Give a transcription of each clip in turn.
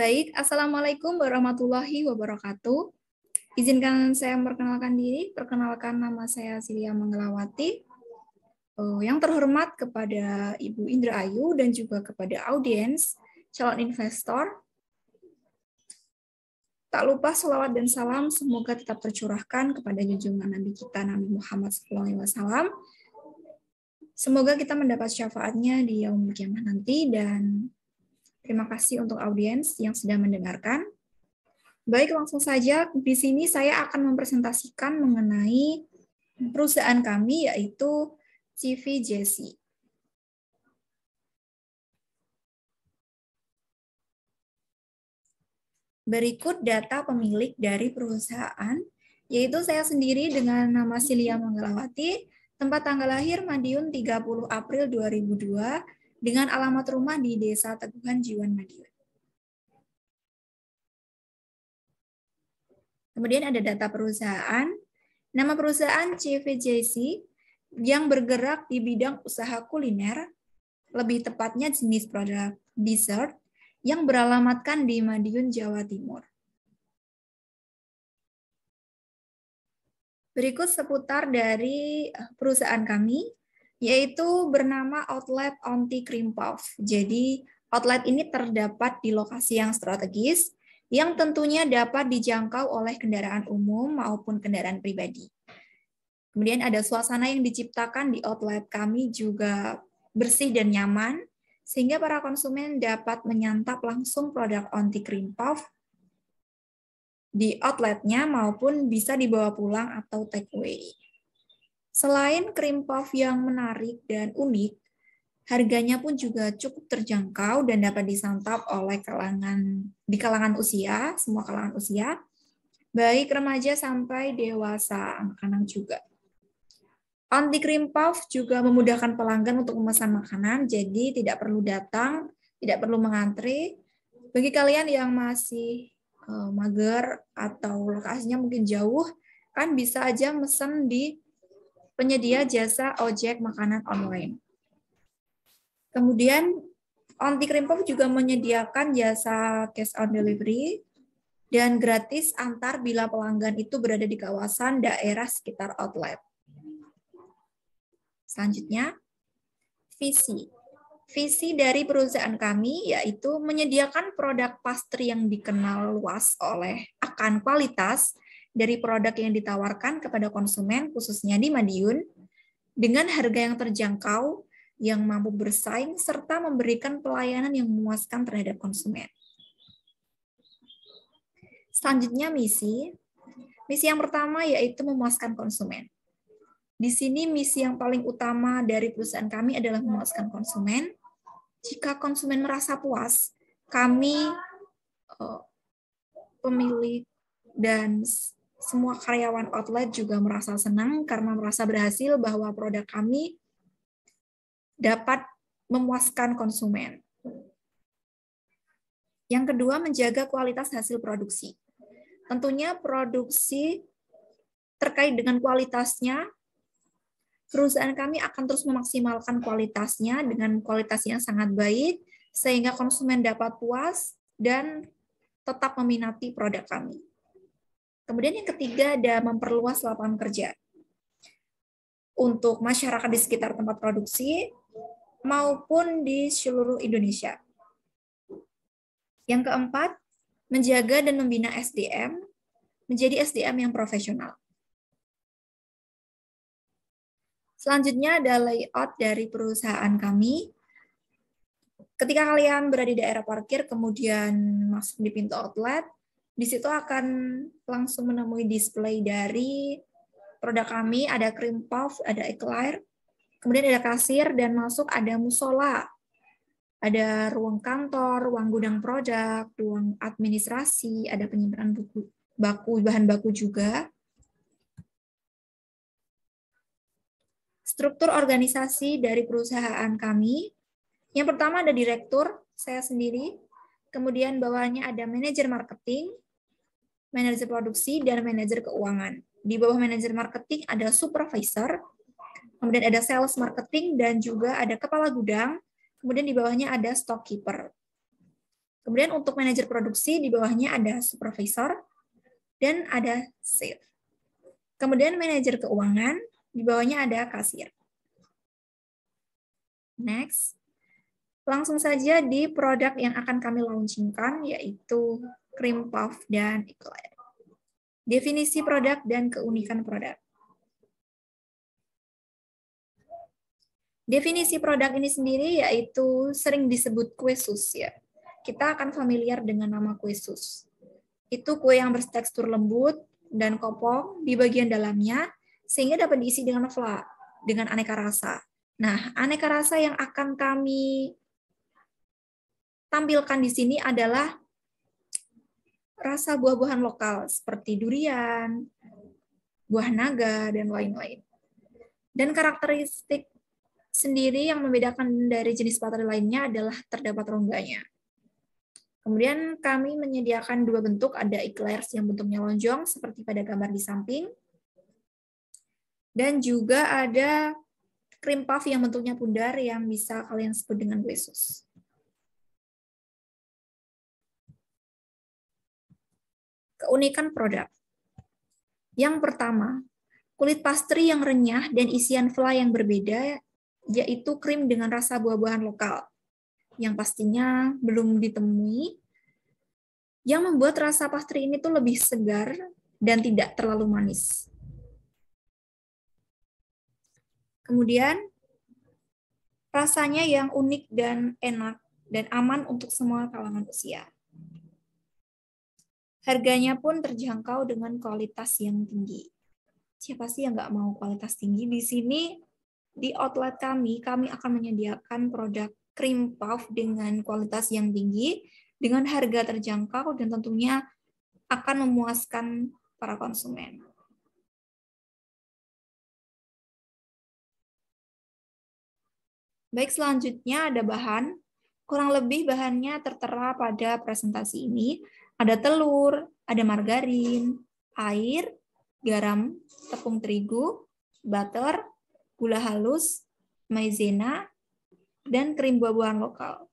Baik, Assalamualaikum warahmatullahi wabarakatuh. Izinkan saya memperkenalkan diri. Perkenalkan, nama saya Silia Manggalawati. Yang terhormat kepada Ibu Indra Ayu dan juga kepada audiens, calon investor. Tak lupa sholawat dan salam semoga tetap tercurahkan kepada junjungan Nabi kita, Nabi Muhammad SAW. Semoga kita mendapat syafaatnya di yaumul kiamah nanti, dan terima kasih untuk audiens yang sudah mendengarkan. Baik, langsung saja. Di sini saya akan mempresentasikan mengenai perusahaan kami, yaitu CVJC. Berikut data pemilik dari perusahaan, yaitu saya sendiri dengan nama Silia Manggalawati, tempat tanggal lahir Madiun 30 April 2002, dengan alamat rumah di Desa Teguhan Jiwan Madiun. Kemudian ada data perusahaan. Nama perusahaan CVJC yang bergerak di bidang usaha kuliner, lebih tepatnya jenis produk dessert, yang beralamatkan di Madiun, Jawa Timur. Berikut seputar dari perusahaan kami, yaitu bernama Outlet Onti Cream Puff. Jadi, outlet ini terdapat di lokasi yang strategis, yang tentunya dapat dijangkau oleh kendaraan umum maupun kendaraan pribadi. Kemudian ada suasana yang diciptakan di outlet kami juga bersih dan nyaman, sehingga para konsumen dapat menyantap langsung produk Onti Cream Puff di outletnya maupun bisa dibawa pulang atau take away. Selain cream puff yang menarik dan unik, harganya pun juga cukup terjangkau dan dapat disantap oleh kalangan usia, semua kalangan usia, baik remaja sampai dewasa, anak-anak juga. Onti Cream Puff juga memudahkan pelanggan untuk memesan makanan, jadi tidak perlu datang, tidak perlu mengantri. Bagi kalian yang masih mager atau lokasinya mungkin jauh, kan bisa aja mesen di penyedia jasa ojek makanan online. Kemudian Onti Cream Puff juga menyediakan jasa cash on delivery dan gratis antar bila pelanggan itu berada di kawasan daerah sekitar outlet. Selanjutnya, visi. Visi dari perusahaan kami yaitu menyediakan produk pastry yang dikenal luas akan kualitas dari produk yang ditawarkan kepada konsumen, khususnya di Madiun, dengan harga yang terjangkau, yang mampu bersaing, serta memberikan pelayanan yang memuaskan terhadap konsumen. Selanjutnya, misi. Misi yang pertama yaitu memuaskan konsumen. Di sini misi yang paling utama dari perusahaan kami adalah memuaskan konsumen. Jika konsumen merasa puas, kami pemilik dan semua karyawan outlet juga merasa senang karena merasa berhasil bahwa produk kami dapat memuaskan konsumen. Yang kedua, menjaga kualitas hasil produksi. Tentunya produksi terkait dengan kualitasnya, perusahaan kami akan terus memaksimalkan kualitasnya dengan kualitas yang sangat baik, sehingga konsumen dapat puas dan tetap meminati produk kami. Kemudian yang ketiga ada memperluas lapangan kerja untuk masyarakat di sekitar tempat produksi maupun di seluruh Indonesia. Yang keempat, menjaga dan membina SDM menjadi SDM yang profesional. Selanjutnya ada layout dari perusahaan kami. Ketika kalian berada di daerah parkir, kemudian masuk di pintu outlet, di situ akan langsung menemui display dari produk kami, ada cream puff, ada eclair, kemudian ada kasir, dan masuk ada musola, ada ruang kantor, ruang gudang produk, ruang administrasi, ada penyimpanan bahan baku juga. Struktur organisasi dari perusahaan kami, yang pertama ada direktur, saya sendiri, kemudian bawahnya ada manajer marketing, manajer produksi, dan manajer keuangan. Di bawah manajer marketing ada supervisor, kemudian ada sales marketing, dan juga ada kepala gudang, kemudian di bawahnya ada stockkeeper. Kemudian untuk manajer produksi di bawahnya ada supervisor dan ada sales. Kemudian manajer keuangan di bawahnya ada kasir. Next, langsung saja di produk yang akan kami launchingkan yaitu cream puff dan eclair. Definisi produk dan keunikan produk. Definisi produk ini sendiri yaitu sering disebut kue sus ya. Kita akan familiar dengan nama kue sus. Itu kue yang bertekstur lembut dan kopong di bagian dalamnya sehingga dapat diisi dengan fla, dengan aneka rasa. Nah, aneka rasa yang akan kami tampilkan di sini adalah rasa buah-buahan lokal seperti durian, buah naga, dan lain-lain. Dan karakteristik sendiri yang membedakan dari jenis pastry lainnya adalah terdapat rongganya. Kemudian kami menyediakan dua bentuk, ada eclairs yang bentuknya lonjong seperti pada gambar di samping, dan juga ada cream puff yang bentuknya pudar yang bisa kalian sebut dengan kue sus. Keunikan produk. Yang pertama, kulit pastry yang renyah dan isian fla yang berbeda, yaitu krim dengan rasa buah-buahan lokal, yang pastinya belum ditemui, yang membuat rasa pastry ini tuh lebih segar dan tidak terlalu manis. Kemudian, rasanya yang unik dan enak dan aman untuk semua kalangan usia. Harganya pun terjangkau dengan kualitas yang tinggi. Siapa sih yang nggak mau kualitas tinggi? Di sini, di outlet kami akan menyediakan produk cream puff dengan kualitas yang tinggi, dengan harga terjangkau, dan tentunya akan memuaskan para konsumen. Baik, selanjutnya ada bahan. Kurang lebih bahannya tertera pada presentasi ini. Ada telur, ada margarin, air, garam, tepung terigu, butter, gula halus, maizena, dan krim buah-buahan lokal.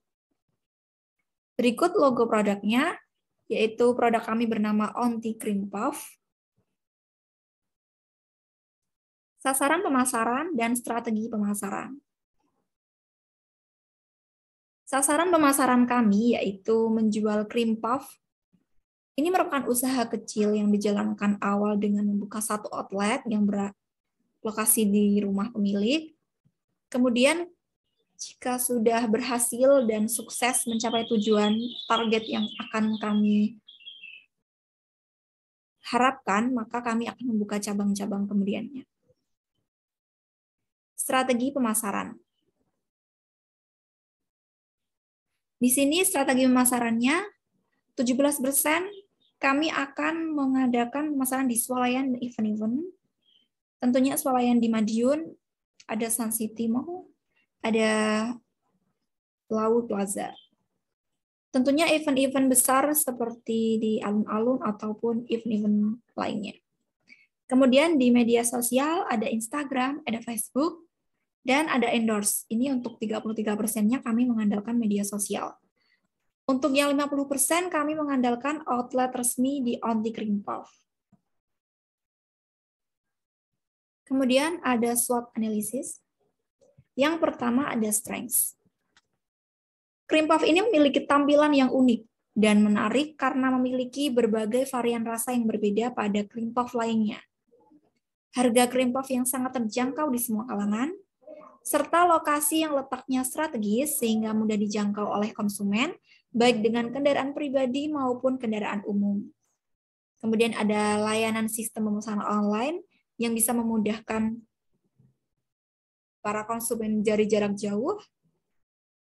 Berikut logo produknya, yaitu produk kami bernama Onti Cream Puff. Sasaran pemasaran dan strategi pemasaran. Sasaran pemasaran kami yaitu menjual cream puff. Ini merupakan usaha kecil yang dijalankan awal dengan membuka satu outlet yang berlokasi di rumah pemilik. Kemudian jika sudah berhasil dan sukses mencapai tujuan target yang akan kami harapkan, maka kami akan membuka cabang-cabang kemudiannya. Strategi pemasaran. Di sini strategi pemasarannya 17% kami akan mengadakan pemasaran di swalayan dan event-event. Tentunya swalayan di Madiun, ada Sun City Mall, ada Lawu Plaza. Tentunya event-event besar seperti di alun-alun ataupun event-event lainnya. Kemudian di media sosial ada Instagram, ada Facebook, dan ada endorse. Ini untuk 33%-nya kami mengandalkan media sosial. Untuk yang 50% kami mengandalkan outlet resmi di Onti Cream Puff. Kemudian ada SWOT analysis. Yang pertama ada strengths. Cream Puff ini memiliki tampilan yang unik dan menarik karena memiliki berbagai varian rasa yang berbeda pada cream puff lainnya. Harga cream puff yang sangat terjangkau di semua kalangan, serta lokasi yang letaknya strategis sehingga mudah dijangkau oleh konsumen, baik dengan kendaraan pribadi maupun kendaraan umum. Kemudian ada layanan sistem pemesanan online yang bisa memudahkan para konsumen dari jarak jauh.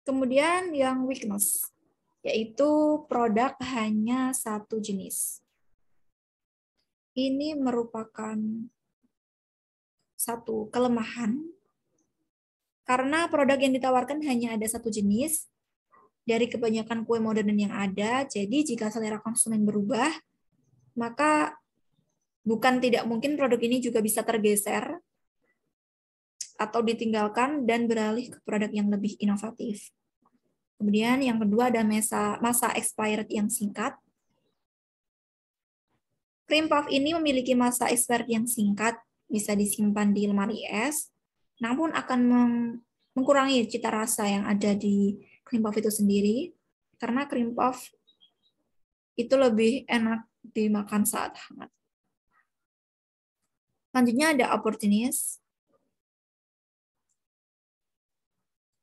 Kemudian yang weakness, yaitu produk hanya satu jenis. Ini merupakan satu kelemahan karena produk yang ditawarkan hanya ada satu jenis dari kebanyakan kue modern yang ada. Jadi jika selera konsumen berubah, maka bukan tidak mungkin produk ini juga bisa tergeser atau ditinggalkan dan beralih ke produk yang lebih inovatif. Kemudian yang kedua ada masa expired yang singkat. Cream puff ini memiliki masa expired yang singkat, bisa disimpan di lemari es, namun akan mengurangi cita rasa yang ada di cream puff itu sendiri, karena cream puff itu lebih enak dimakan saat hangat. Selanjutnya ada opportunist.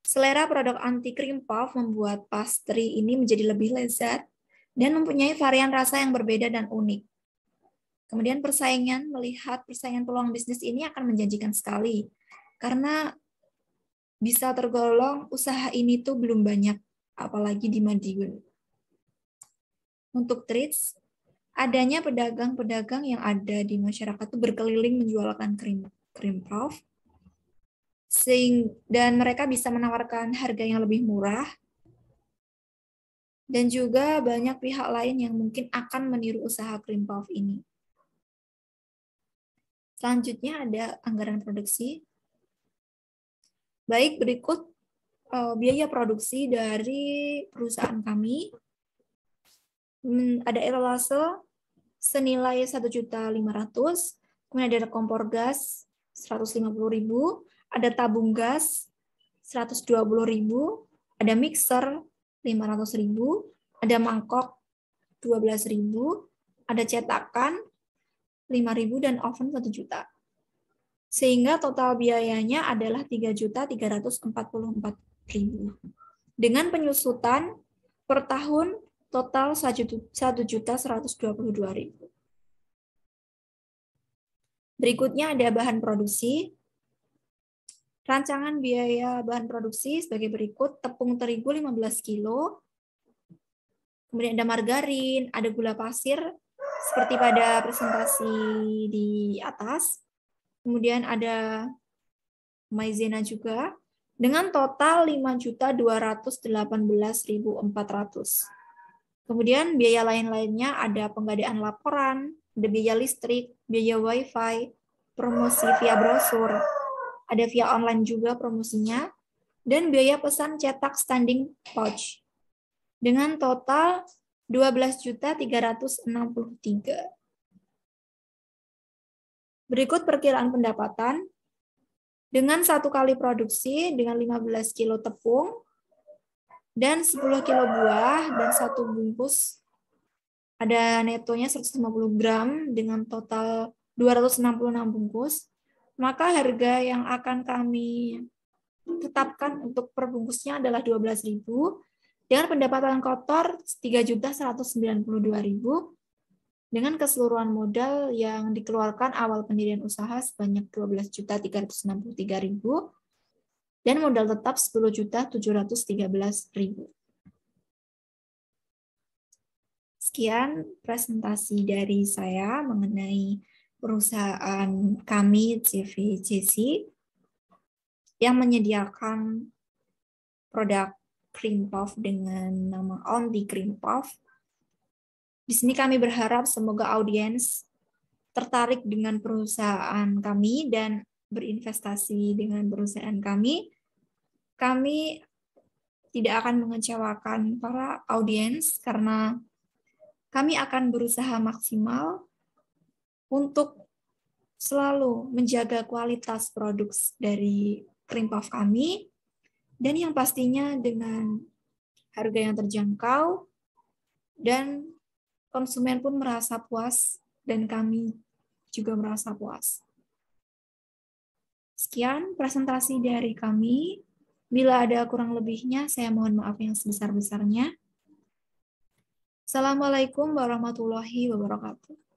Selera produk anti cream puff membuat pastry ini menjadi lebih lezat dan mempunyai varian rasa yang berbeda dan unik. Kemudian melihat persaingan peluang bisnis ini akan menjanjikan sekali, karena bisa tergolong usaha ini tuh belum banyak, apalagi di Madiun. Untuk treats, adanya pedagang-pedagang yang ada di masyarakat itu berkeliling menjualkan cream puff, dan mereka bisa menawarkan harga yang lebih murah, dan juga banyak pihak lain yang mungkin akan meniru usaha cream puff ini. Selanjutnya ada anggaran produksi. Baik, berikut biaya produksi dari perusahaan kami. Ada etalase senilai 1.500.000, kemudian ada kompor gas 150.000, ada tabung gas 120.000, ada mixer 500.000, ada mangkok 12.000, ada cetakan 5.000 dan oven 1 juta. Sehingga total biayanya adalah 3.344.000. Dengan penyusutan per tahun total 1.122.000. Berikutnya ada bahan produksi. Rancangan biaya bahan produksi sebagai berikut: tepung terigu 15 kilo, kemudian ada margarin, ada gula pasir seperti pada presentasi di atas, kemudian ada maizena juga, dengan total 5.218.400. Kemudian biaya lain-lainnya ada penggadaan laporan, ada biaya listrik, biaya wifi, promosi via brosur, ada via online juga promosinya, dan biaya pesan cetak standing pouch. Dengan total 12.363. Berikut perkiraan pendapatan. Dengan 1 kali produksi dengan 15 kilo tepung, dan 10 kilo buah, dan 1 bungkus, ada netonya 150 gram dengan total 266 bungkus, maka harga yang akan kami tetapkan untuk per bungkusnya adalah 12.000, dengan pendapatan kotor 3.192.000, dengan keseluruhan modal yang dikeluarkan awal pendirian usaha sebanyak 12.363.000, dan modal tetap 10.713.000. Sekian presentasi dari saya mengenai perusahaan kami CVJC yang menyediakan produk cream puff dengan nama Onti Cream Puff. Di sini kami berharap semoga audiens tertarik dengan perusahaan kami dan berinvestasi dengan perusahaan kami. Kami tidak akan mengecewakan para audiens karena kami akan berusaha maksimal untuk selalu menjaga kualitas produk dari cream puff kami, dan yang pastinya dengan harga yang terjangkau, dan konsumen pun merasa puas dan kami juga merasa puas. Sekian presentasi dari kami. Bila ada kurang lebihnya, saya mohon maaf yang sebesar-besarnya. Assalamualaikum warahmatullahi wabarakatuh.